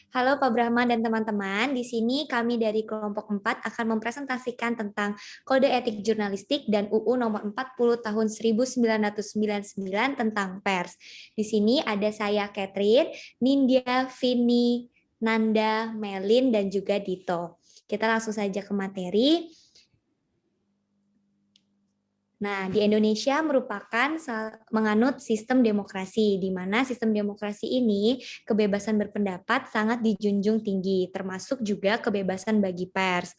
Halo Pak Brahma dan teman-teman, di sini kami dari kelompok 4 akan mempresentasikan tentang Kode Etik Jurnalistik dan UU nomor 40 tahun 1999 tentang pers. Di sini ada saya Catherine, Nindya, Vini, Nanda, Melin, dan juga Dito. Kita langsung saja ke materi. Nah, di Indonesia merupakan menganut sistem demokrasi, di mana sistem demokrasi ini kebebasan berpendapat sangat dijunjung tinggi, termasuk juga kebebasan bagi pers.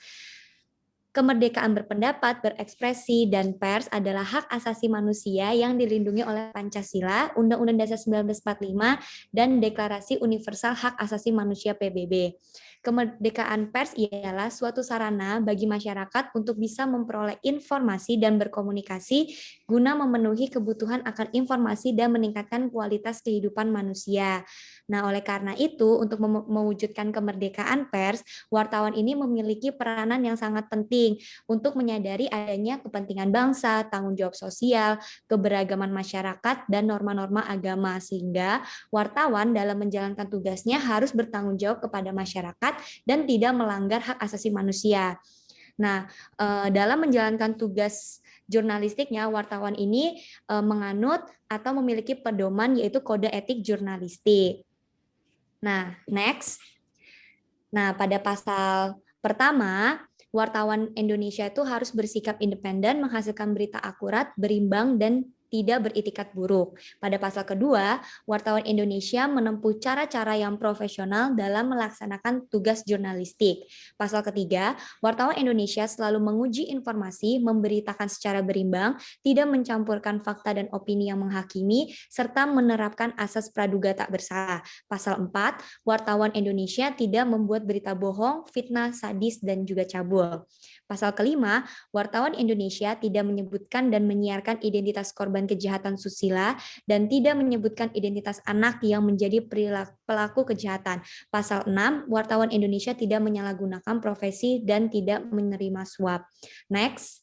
Kemerdekaan berpendapat, berekspresi, dan pers adalah hak asasi manusia yang dilindungi oleh Pancasila, Undang-Undang Dasar 1945, dan Deklarasi Universal Hak Asasi Manusia PBB. Kemerdekaan pers ialah suatu sarana bagi masyarakat untuk bisa memperoleh informasi dan berkomunikasi guna memenuhi kebutuhan akan informasi dan meningkatkan kualitas kehidupan manusia. Nah, oleh karena itu, untuk mewujudkan kemerdekaan pers, wartawan ini memiliki peranan yang sangat penting untuk menyadari adanya kepentingan bangsa, tanggung jawab sosial, keberagaman masyarakat, dan norma-norma agama, sehingga wartawan dalam menjalankan tugasnya harus bertanggung jawab kepada masyarakat dan tidak melanggar hak asasi manusia. Nah, dalam menjalankan tugas jurnalistiknya, wartawan ini menganut atau memiliki pedoman yaitu kode etik jurnalistik. Nah, next. Nah, pada pasal pertama, wartawan Indonesia itu harus bersikap independen, menghasilkan berita akurat, berimbang, dan tidak beritikat buruk. Pada pasal kedua, wartawan Indonesia menempuh cara-cara yang profesional dalam melaksanakan tugas jurnalistik. Pasal ketiga, wartawan Indonesia selalu menguji informasi, memberitakan secara berimbang, tidak mencampurkan fakta dan opini yang menghakimi, serta menerapkan asas praduga tak bersalah. Pasal 4, wartawan Indonesia tidak membuat berita bohong, fitnah, sadis, dan juga cabul. Pasal kelima, wartawan Indonesia tidak menyebutkan dan menyiarkan identitas korban kejahatan susila dan tidak menyebutkan identitas anak yang menjadi pelaku kejahatan. Pasal 6, wartawan Indonesia tidak menyalahgunakan profesi dan tidak menerima suap. Next.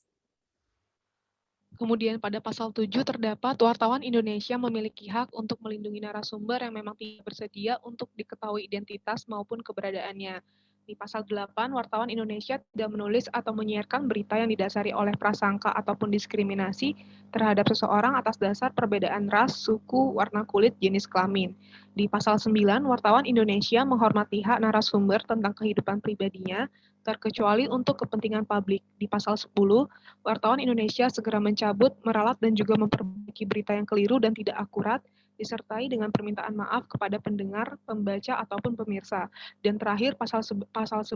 Kemudian pada pasal 7 terdapat wartawan Indonesia memiliki hak untuk melindungi narasumber yang memang tidak bersedia untuk diketahui identitas maupun keberadaannya. Di pasal 8, wartawan Indonesia tidak menulis atau menyiarkan berita yang didasari oleh prasangka ataupun diskriminasi terhadap seseorang atas dasar perbedaan ras, suku, warna kulit, jenis kelamin. Di pasal 9, wartawan Indonesia menghormati hak narasumber tentang kehidupan pribadinya, terkecuali untuk kepentingan publik. Di pasal 10, wartawan Indonesia segera mencabut, meralat, dan juga memperbaiki berita yang keliru dan tidak akurat, disertai dengan permintaan maaf kepada pendengar, pembaca, ataupun pemirsa. Dan terakhir, pasal 11,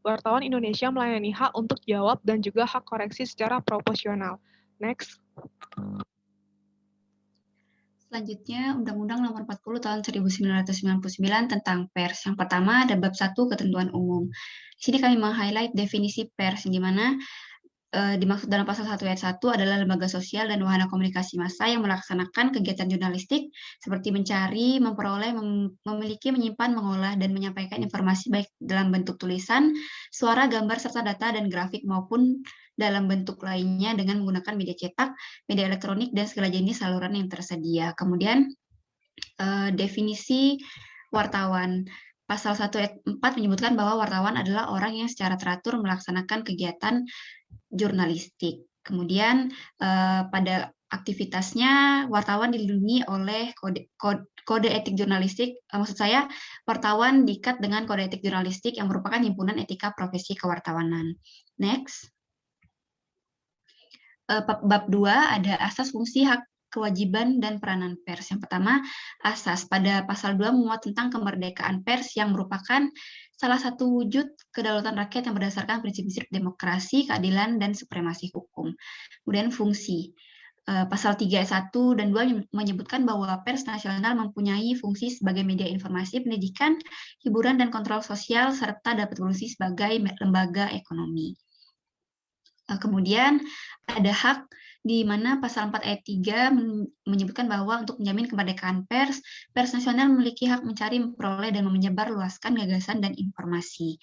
wartawan Indonesia melayani hak untuk jawab dan juga hak koreksi secara proporsional. Next. Selanjutnya, Undang-Undang Nomor 40 Tahun 1999 tentang pers. Yang pertama ada bab 1 ketentuan umum. Di sini kami meng-highlight definisi pers, di mana dimaksud dalam pasal 1 ayat 1 adalah lembaga sosial dan wahana komunikasi massa yang melaksanakan kegiatan jurnalistik seperti mencari, memperoleh, memiliki, menyimpan, mengolah, dan menyampaikan informasi baik dalam bentuk tulisan, suara, gambar, serta data dan grafik maupun dalam bentuk lainnya dengan menggunakan media cetak, media elektronik, dan segala jenis saluran yang tersedia. Kemudian definisi wartawan. Pasal 1 ayat 4 menyebutkan bahwa wartawan adalah orang yang secara teratur melaksanakan kegiatan jurnalistik. Kemudian pada aktivitasnya wartawan dilindungi oleh kode etik jurnalistik. Maksud saya wartawan diikat dengan kode etik jurnalistik yang merupakan himpunan etika profesi kewartawanan. Next. Bab 2 ada asas fungsi hak kewajiban dan peranan pers. Yang pertama, asas pada pasal 2 memuat tentang kemerdekaan pers yang merupakan salah satu wujud kedaulatan rakyat yang berdasarkan prinsip-prinsip demokrasi, keadilan, dan supremasi hukum. Kemudian fungsi. Pasal 3 ayat 1 dan 2 menyebutkan bahwa pers nasional mempunyai fungsi sebagai media informasi, pendidikan, hiburan, dan kontrol sosial, serta dapat berfungsi sebagai lembaga ekonomi. Kemudian ada hak di mana pasal 4 ayat 3 menyebutkan bahwa untuk menjamin kemerdekaan pers, pers nasional memiliki hak mencari, memperoleh, dan menyebarluaskan gagasan dan informasi.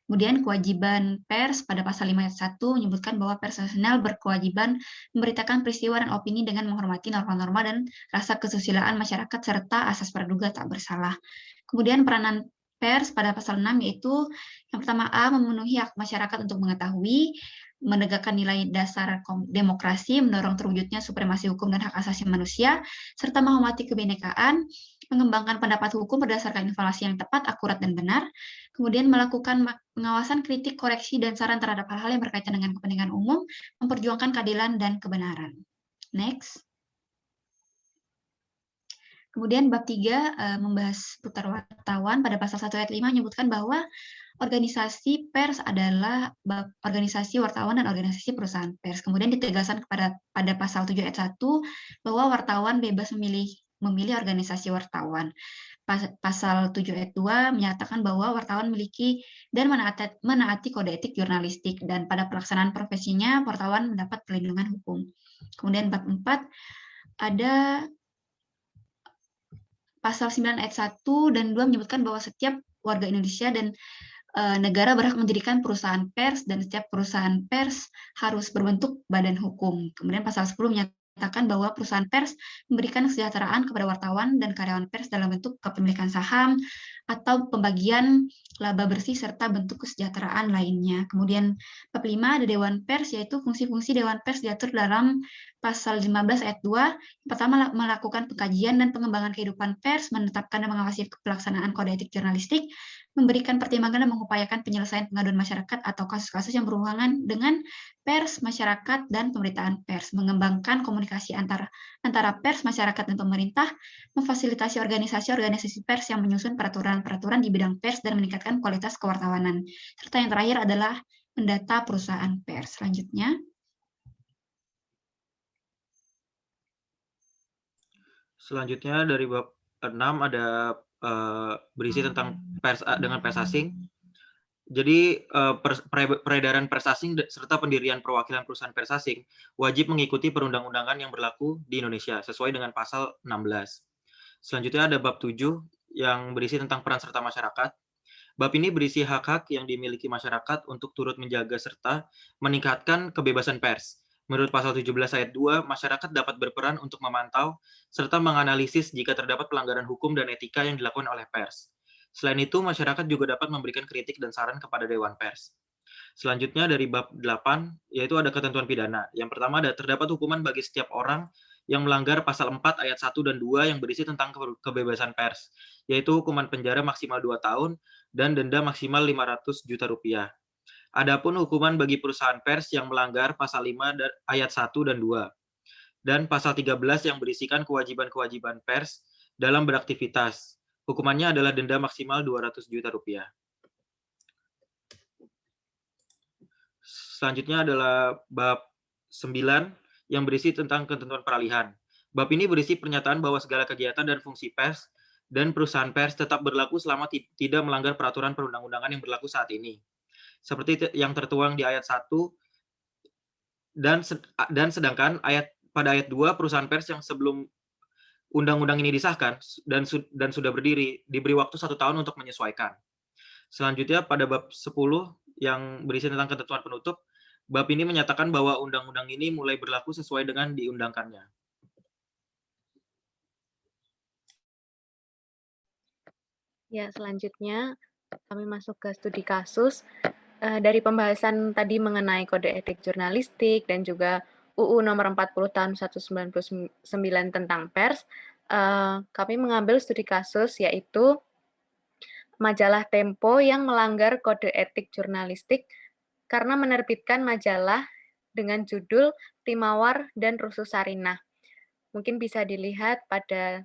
Kemudian kewajiban pers pada pasal 5 ayat 1 menyebutkan bahwa pers nasional berkewajiban memberitakan peristiwa dan opini dengan menghormati norma-norma dan rasa kesusilaan masyarakat serta asas praduga tak bersalah. Kemudian peranan pers pada pasal 6, yaitu yang pertama A, memenuhi hak masyarakat untuk mengetahui, menegakkan nilai dasar demokrasi, mendorong terwujudnya supremasi hukum dan hak asasi manusia, serta menghormati kebinekaan, mengembangkan pendapat hukum berdasarkan informasi yang tepat, akurat, dan benar, kemudian melakukan pengawasan, kritik, koreksi, dan saran terhadap hal-hal yang berkaitan dengan kepentingan umum, memperjuangkan keadilan dan kebenaran. Next. Kemudian bab 3 membahas putar wartawan pada pasal 1 ayat 5 menyebutkan bahwa organisasi pers adalah organisasi wartawan dan organisasi perusahaan pers. Kemudian ditegaskan pada pasal 7 ayat 1 bahwa wartawan bebas memilih organisasi wartawan. Pasal 7 ayat 2 menyatakan bahwa wartawan memiliki dan menaati kode etik jurnalistik, dan pada pelaksanaan profesinya wartawan mendapat perlindungan hukum. Kemudian bab 4 ada pasal 9 ayat 1 dan 2 menyebutkan bahwa setiap warga Indonesia dan negara berhak mendirikan perusahaan pers, dan setiap perusahaan pers harus berbentuk badan hukum. Kemudian pasal 10 menyatakan bahwa perusahaan pers memberikan kesejahteraan kepada wartawan dan karyawan pers dalam bentuk kepemilikan saham atau pembagian laba bersih serta bentuk kesejahteraan lainnya. Kemudian bab 5 ada Dewan Pers, yaitu fungsi-fungsi Dewan Pers diatur dalam pasal 15 ayat 2. Yang pertama, melakukan pengkajian dan pengembangan kehidupan pers, menetapkan dan mengawasi pelaksanaan kode etik jurnalistik, memberikan pertimbangan dan mengupayakan penyelesaian pengaduan masyarakat atau kasus-kasus yang berhubungan dengan pers, masyarakat, dan pemberitaan pers, mengembangkan komunikasi antara pers, masyarakat, dan pemerintah, memfasilitasi organisasi-organisasi pers yang menyusun peraturan-peraturan di bidang pers dan meningkatkan kualitas kewartawanan. Serta yang terakhir adalah mendata perusahaan pers. Selanjutnya. Selanjutnya dari bab 6 ada berisi tentang pers dengan pers asing. Jadi peredaran pers asing serta pendirian perwakilan perusahaan pers asing wajib mengikuti perundang-undangan yang berlaku di Indonesia sesuai dengan pasal 16. Selanjutnya ada bab 7 yang berisi tentang peran serta masyarakat. Bab ini berisi hak-hak yang dimiliki masyarakat untuk turut menjaga serta meningkatkan kebebasan pers. Menurut pasal 17 ayat 2, masyarakat dapat berperan untuk memantau serta menganalisis jika terdapat pelanggaran hukum dan etika yang dilakukan oleh pers. Selain itu, masyarakat juga dapat memberikan kritik dan saran kepada Dewan Pers. Selanjutnya dari bab 8, yaitu ada ketentuan pidana. Yang pertama ada terdapat hukuman bagi setiap orang yang melanggar pasal 4 ayat 1 dan 2 yang berisi tentang kebebasan pers, yaitu hukuman penjara maksimal 2 tahun dan denda maksimal 500 juta rupiah. Adapun hukuman bagi perusahaan pers yang melanggar pasal 5 ayat 1 dan 2. Dan pasal 13 yang berisikan kewajiban-kewajiban pers dalam beraktivitas. Hukumannya adalah denda maksimal 200 juta rupiah. Selanjutnya adalah bab 9 yang berisi tentang ketentuan peralihan. Bab ini berisi pernyataan bahwa segala kegiatan dan fungsi pers dan perusahaan pers tetap berlaku selama tidak melanggar peraturan perundang-undangan yang berlaku saat ini. Seperti yang tertuang di ayat 1 dan sedangkan pada ayat 2 perusahaan pers yang sebelum undang-undang ini disahkan dan sudah berdiri diberi waktu 1 tahun untuk menyesuaikan. Selanjutnya pada bab 10 yang berisi tentang ketentuan penutup, bab ini menyatakan bahwa undang-undang ini mulai berlaku sesuai dengan diundangkannya. Ya, selanjutnya kami masuk ke studi kasus. Dari pembahasan tadi mengenai kode etik jurnalistik dan juga UU nomor 40 tahun 1999 tentang pers, kami mengambil studi kasus yaitu majalah Tempo yang melanggar kode etik jurnalistik karena menerbitkan majalah dengan judul Timawar dan Rusuh Sarinah. Mungkin bisa dilihat pada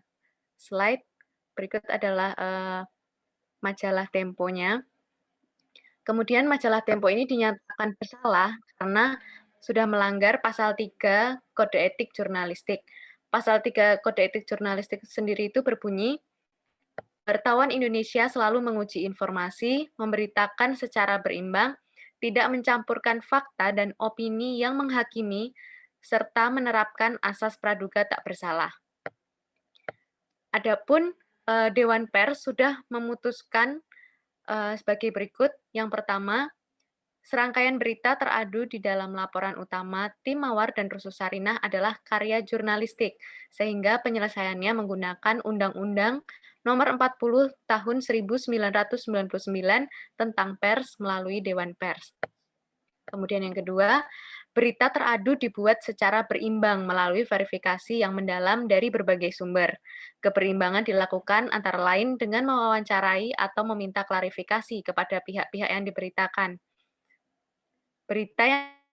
slide berikut adalah majalah Temponya. Kemudian majalah Tempo ini dinyatakan bersalah karena sudah melanggar pasal 3 kode etik jurnalistik. Pasal 3 kode etik jurnalistik sendiri itu berbunyi, wartawan Indonesia selalu menguji informasi, memberitakan secara berimbang, tidak mencampurkan fakta dan opini yang menghakimi, serta menerapkan asas praduga tak bersalah. Adapun Dewan Pers sudah memutuskan sebagai berikut. Yang pertama, serangkaian berita teradu di dalam laporan utama Timawar dan Rusuh Sarinah adalah karya jurnalistik, sehingga penyelesaiannya menggunakan Undang-Undang Nomor 40 Tahun 1999 tentang pers melalui Dewan Pers. Kemudian yang kedua, berita teradu dibuat secara berimbang melalui verifikasi yang mendalam dari berbagai sumber. Keberimbangan dilakukan antara lain dengan mewawancarai atau meminta klarifikasi kepada pihak-pihak yang diberitakan. Berita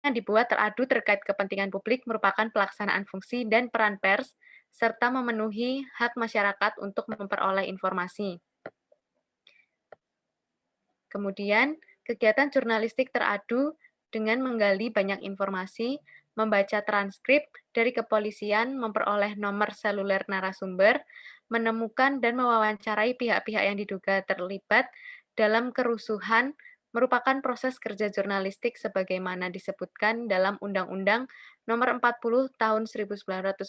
yang dibuat teradu terkait kepentingan publik merupakan pelaksanaan fungsi dan peran pers, serta memenuhi hak masyarakat untuk memperoleh informasi. Kemudian, kegiatan jurnalistik teradu dengan menggali banyak informasi, membaca transkrip dari kepolisian, memperoleh nomor seluler narasumber, menemukan dan mewawancarai pihak-pihak yang diduga terlibat dalam kerusuhan, merupakan proses kerja jurnalistik sebagaimana disebutkan dalam Undang-Undang Nomor 40 Tahun 1999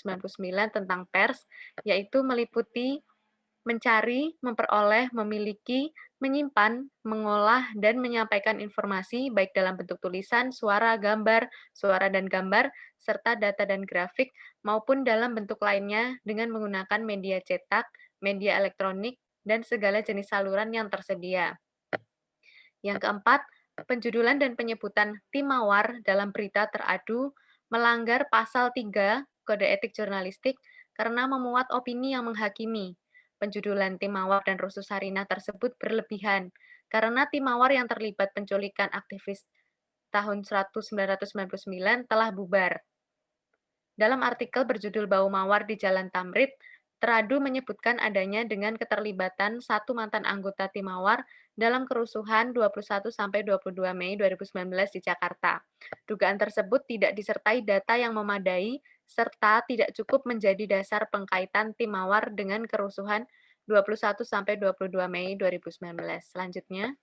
tentang Pers, yaitu meliputi mencari, memperoleh, memiliki, menyimpan, mengolah, dan menyampaikan informasi baik dalam bentuk tulisan, suara, dan gambar, serta data dan grafik, maupun dalam bentuk lainnya dengan menggunakan media cetak, media elektronik, dan segala jenis saluran yang tersedia. Yang keempat, penjudulan dan penyebutan tim mawar dalam berita teradu melanggar pasal 3 Kode Etik Jurnalistik karena memuat opini yang menghakimi. Penjudulan tim mawar dan Rusuh Sarinah tersebut berlebihan karena tim mawar yang terlibat penculikan aktivis tahun 1999 telah bubar. Dalam artikel berjudul Bau Mawar di Jalan Tamrin, teradu menyebutkan adanya dengan keterlibatan satu mantan anggota tim mawar dalam kerusuhan 21-22 Mei 2019 di Jakarta. Dugaan tersebut tidak disertai data yang memadai serta tidak cukup menjadi dasar pengkaitan tim mawar dengan kerusuhan 21-22 Mei 2019. Selanjutnya.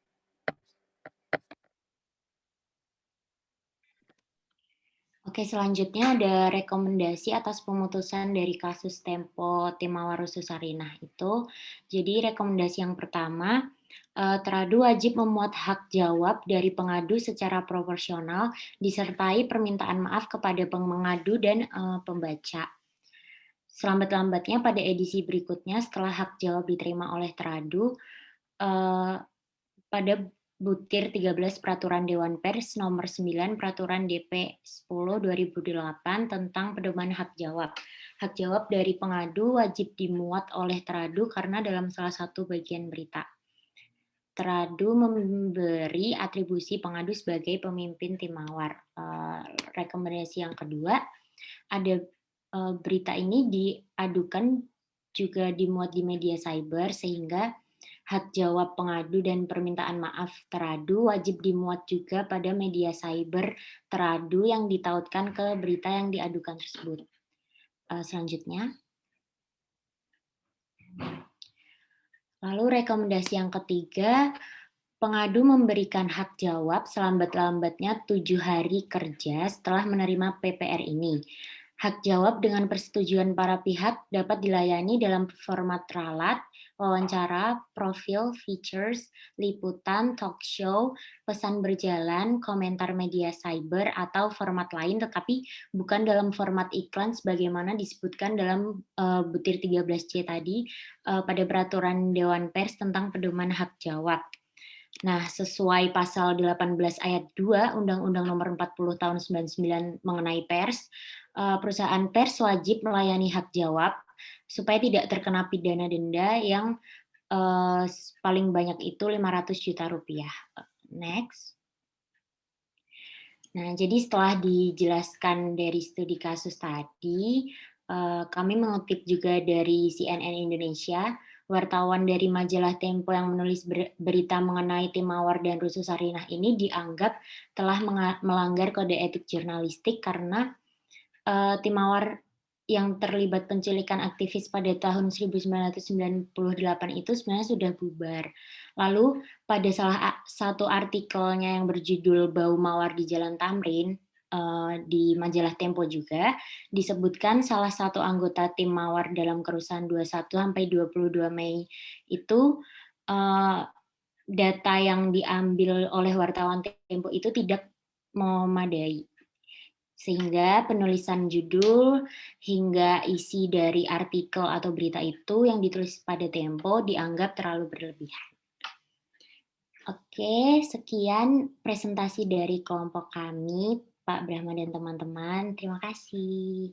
Oke, selanjutnya ada rekomendasi atas pemutusan dari kasus Tempo tim mawar Rusuh Sarinah itu. Jadi rekomendasi yang pertama, teradu wajib memuat hak jawab dari pengadu secara proporsional disertai permintaan maaf kepada pengadu dan pembaca. Selambat-lambatnya pada edisi berikutnya setelah hak jawab diterima oleh teradu, pada Butir 13 Peraturan Dewan Pers Nomor 9 Peraturan DP 10 2008 tentang pedoman hak jawab. Hak jawab dari pengadu wajib dimuat oleh teradu karena dalam salah satu bagian berita. Teradu memberi atribusi pengadu sebagai pemimpin tim mawar. Rekomendasi yang kedua, ada berita ini diadukan juga dimuat di media cyber sehingga hak jawab pengadu dan permintaan maaf teradu wajib dimuat juga pada media cyber teradu yang ditautkan ke berita yang diadukan tersebut. Selanjutnya. Lalu rekomendasi yang ketiga, pengadu memberikan hak jawab selambat-lambatnya 7 hari kerja setelah menerima PPR ini. Hak jawab dengan persetujuan para pihak dapat dilayani dalam format ralat, wawancara, profil, features, liputan, talk show, pesan berjalan, komentar media cyber, atau format lain, tetapi bukan dalam format iklan sebagaimana disebutkan dalam Butir 13C tadi pada Peraturan Dewan Pers tentang Pedoman Hak Jawab. Nah, sesuai pasal 18 ayat 2 Undang-Undang Nomor 40 Tahun 99 mengenai pers, perusahaan pers wajib melayani hak jawab supaya tidak terkena pidana denda yang paling banyak itu 500 juta rupiah. Next. Nah, jadi setelah dijelaskan dari studi kasus tadi, kami mengutip juga dari CNN Indonesia, wartawan dari majalah Tempo yang menulis berita mengenai tim mawar dan Rusuh Sarinah ini dianggap telah melanggar kode etik jurnalistik karena tim mawar yang terlibat penculikan aktivis pada tahun 1998 itu sebenarnya sudah bubar. Lalu pada salah satu artikelnya yang berjudul Bau Mawar di Jalan Tamrin, di majalah Tempo juga, disebutkan salah satu anggota tim mawar dalam kerusuhan 21-22 Mei itu data yang diambil oleh wartawan Tempo itu tidak memadai. Sehingga penulisan judul hingga isi dari artikel atau berita itu yang ditulis pada Tempo dianggap terlalu berlebihan. Oke, sekian presentasi dari kelompok kami, Pak Brahma dan teman-teman. Terima kasih.